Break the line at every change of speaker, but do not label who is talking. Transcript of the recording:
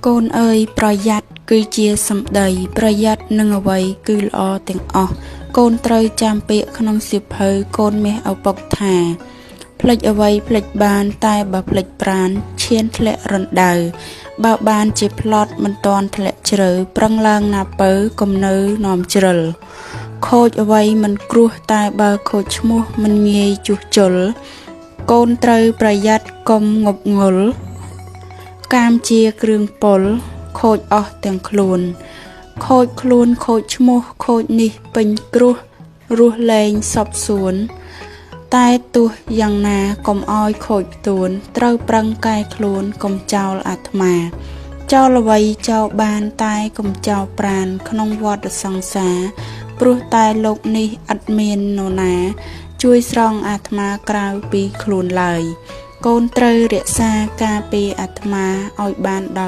កូនអើយប្រយ័ត្នគឺជាសម្ដីប្រយ័ត្ននឹងអ្វីគឺល្អទាំងអស់កូនត្រូវចាំពាក្យក្នុងសៀវភៅកូនមាសឪពុកថាផ្លេចអ្វីផ្លេចបានតែបើផ្លេចប្រាណឈានធ្លាក់រណ្ដៅបើបានជាផ្លត់មិនតាន់ធ្លាក់ជ្រៅប្រឹងឡើងណាពៅកុំនៅនាំជ្រិលខូចអ្វីមិនគ្រោះតែបើខូចឈ្មោះមិនងាយជួសជុលកូនត្រូវប្រយ័ត្នកុំងប់ងល់កាមជាគ្រឿងពលខូចអស់ទាំងខ្លួនខូចខ្លួនខូចឈ្មោះខូចនេះពេញគ្រោះរស់លែងសពសួនតែទោះយ៉ាងណាកុំឲ្យខូចផ្ទួនត្រូវប្រឹងកែខ្លួនកុំចោលអាត្មាចោលអ្វីចោលបានតែកុំចោលប្រាណក្នុងវដ្តសង្សារព្រោះតែលោកនេះឥតមាននរណាជួយស្រង់អាត្មាក្រៅពីខ្លួនឡើយកូនត្រូវរក្សាការពារអាត្មាឲ្យបានដល់